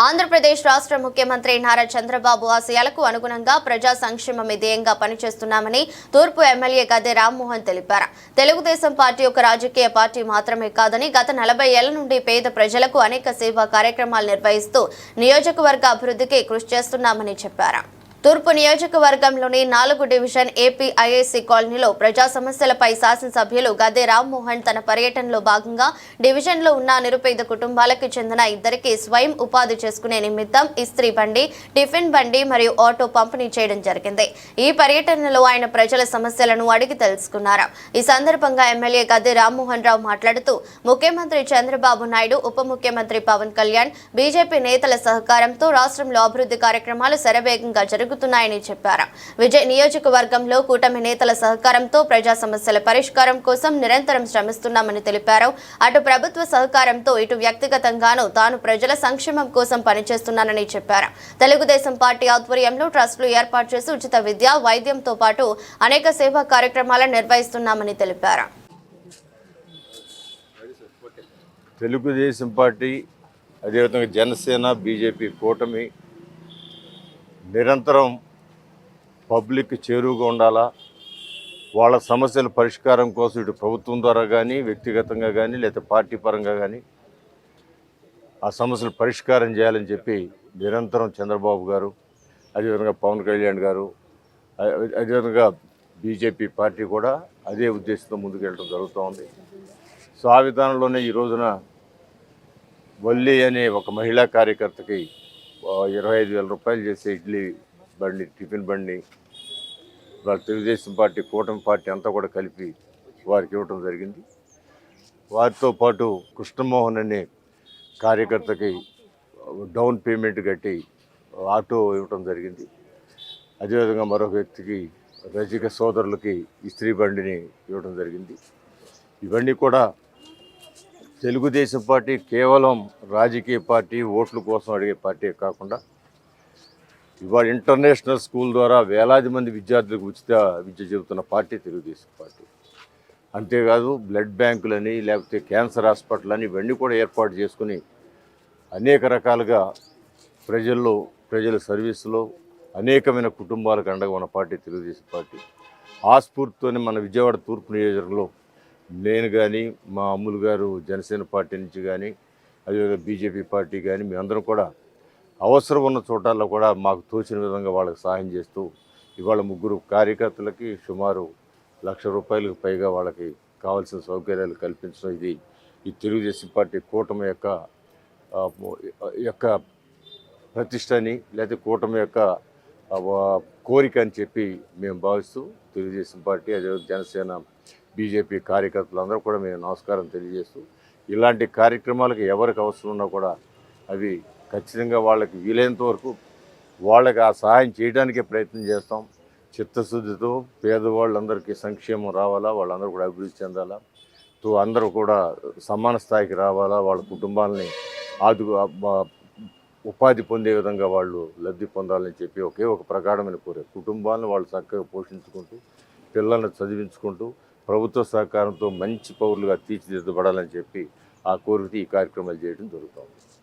ఆంధ్రప్రదేశ్ రాష్ట్ర ముఖ్యమంత్రి నారా చంద్రబాబు ఆశయాలకు అనుగుణంగా ప్రజా సంక్షేమమే ధ్యేయంగా పనిచేస్తున్నామని తూర్పు ఎమ్మెల్యే గద్దె రామ్మోహన్ తెలిపారు. తెలుగుదేశం పార్టీ ఒక రాజకీయ పార్టీ మాత్రమే కాదని గత 40 ఏళ్ల నుండి పేద ప్రజలకు అనేక సేవా కార్యక్రమాలు నిర్వహిస్తూ నియోజకవర్గ అభివృద్ధికి కృషి చేస్తున్నామని చెప్పారు. తూర్పు నియోజకవర్గంలోని 4 డివిజన్ ఏపీఐఏసీ కాలనీలో ప్రజా సమస్యలపై శాసనసభ్యులు గద్దె రామ్మోహన్ తన పర్యటనలో భాగంగా డివిజన్లో ఉన్న నిరుపేద కుటుంబాలకు చెందిన ఇద్దరికి స్వయం ఉపాధి చేసుకునే నిమిత్తం ఇస్త్రీ బండి, టిఫిన్ బండి మరియు ఆటో పంపిణీ చేయడం జరిగింది. ఈ పర్యటనలో ఆయన ప్రజల సమస్యలను అడిగి తెలుసుకున్నారు. ఈ సందర్భంగా ఎమ్మెల్యే గద్దె రామ్మోహన్ రావు మాట్లాడుతూ ముఖ్యమంత్రి చంద్రబాబు నాయుడు, ఉప ముఖ్యమంత్రి పవన్ కళ్యాణ్, బీజేపీ నేతల సహకారంతో రాష్ట్రంలో అభివృద్ధి కార్యక్రమాలు శరవేగంగా జరుగుతున్నాయని చెప్పారు. విజయ్ నియోజకవర్గంలో కూటమి నేతల సహకారంతో ప్రజా సమస్యల పరిష్కారం కోసం నిరంతరం శ్రమిస్తున్నామని తెలిపారు. అటు ప్రభుత్వ సహకారంతో ఇటు వ్యక్తిగతంగానూ తాను ప్రజల సంక్షేమం కోసం పనిచేస్తున్నానని చెప్పారు. తెలుగుదేశం పార్టీ ఆధ్వర్యంలో ట్రస్టులు ఏర్పాటు చేసి ఉచిత విద్య, వైద్యంతో పాటు అనేక సేవా కార్యక్రమాలను నిర్వహిస్తున్నామని తెలిపారు. తెలుగుదేశం పార్టీ అదేవిధంగా జనసేన, బీజేపీ కూటమి నిరంతరం పబ్లిక్ చేరువుగా ఉండాలా, వాళ్ళ సమస్యల పరిష్కారం కోసం ఇటు ప్రభుత్వం ద్వారా కానీ, వ్యక్తిగతంగా కానీ, లేదా పార్టీ పరంగా కానీ ఆ సమస్యలు పరిష్కారం చేయాలని చెప్పి నిరంతరం చంద్రబాబు గారు, అదేవిధంగా పవన్ కళ్యాణ్ గారు, అదేవిధంగా బీజేపీ పార్టీ కూడా అదే ఉద్దేశంతో ముందుకెళ్ళడం జరుగుతూ ఉంది. సో ఆ విధానంలోనే ఈ రోజున వల్లి అనే ఒక మహిళా కార్యకర్తకి 25,000 రూపాయలు చేసే ఇడ్లీ బండి, టిఫిన్ బండి వాళ్ళ తెలుగుదేశం పార్టీ, కూటమి పార్టీ అంతా కూడా కలిపి వారికి ఇవ్వటం జరిగింది. వారితో పాటు కృష్ణమోహన్ అనే కార్యకర్తకి డౌన్ పేమెంట్ కట్టి ఆటో ఇవ్వటం జరిగింది. అదేవిధంగా మరొక వ్యక్తికి, రజిక సోదరులకి ఇస్త్రీ బండిని ఇవ్వడం జరిగింది. ఇవన్నీ కూడా తెలుగుదేశం పార్టీ కేవలం రాజకీయ పార్టీ, ఓట్ల కోసం అడిగే పార్టీ కాకుండా ఇవాళ ఇంటర్నేషనల్ స్కూల్ ద్వారా వేలాది మంది విద్యార్థులకు ఉచిత విద్య చెబుతున్న పార్టీ తెలుగుదేశం పార్టీ. అంతేకాదు బ్లడ్ బ్యాంకులని, లేకపోతే క్యాన్సర్ హాస్పిటల్ అని ఇవన్నీ కూడా ఏర్పాటు చేసుకుని అనేక రకాలుగా ప్రజల సర్వీసులో అనేకమైన కుటుంబాలకు అండగా ఉన్న పార్టీ తెలుగుదేశం పార్టీ. ఆ స్ఫూర్తితోనే మన విజయవాడ తూర్పు నియోజకవర్గంలో నేను కానీ, మా అమ్ములు గారు జనసేన పార్టీ నుంచి కానీ, అదేవిధంగా బీజేపీ పార్టీ కానీ మేమందరం కూడా అవసరం ఉన్న చోటాల్లో కూడా మాకు తోచిన విధంగా వాళ్ళకి సహాయం చేస్తూ ఇవాళ 3 కార్యకర్తలకి సుమారు ₹1,00,000 పైగా వాళ్ళకి కావాల్సిన సౌకర్యాలు కల్పించడం ఇది ఈ తెలుగుదేశం పార్టీ కూటమి యొక్క ప్రతిష్టని, లేకపోతే కూటమి యొక్క కోరిక అని చెప్పి మేము భావిస్తూ తెలుగుదేశం పార్టీ, అదేవిధంగా జనసేన, బీజేపీ కార్యకర్తలందరూ కూడా మేము నమస్కారం తెలియజేస్తూ ఇలాంటి కార్యక్రమాలకు ఎవరికి అవసరం ఉన్నా కూడా అవి ఖచ్చితంగా వాళ్ళకి వీలైనంత వరకు వాళ్ళకి ఆ సహాయం చేయడానికే ప్రయత్నం చేస్తాం. చిత్తశుద్ధితో పేదవాళ్ళందరికీ సంక్షేమం రావాలా, వాళ్ళందరూ కూడా అభివృద్ధి చెందాలా, అందరూ కూడా సమాన స్థాయికి రావాలా, వాళ్ళ కుటుంబాలని ఉపాధి పొందే విధంగా వాళ్ళు లబ్ధి పొందాలని చెప్పి ఒకే ఒక ప్రగాఢమైన కోరిక. కుటుంబాలను వాళ్ళు చక్కగా పోషించుకుంటూ, పిల్లల్ని చదివించుకుంటూ, ప్రభుత్వ సహకారంతో మంచి పౌరులుగా తీర్చిదిద్దబడాలని చెప్పి ఆ కోరికతో ఈ కార్యక్రమాలు చేయడం జరుగుతుంది.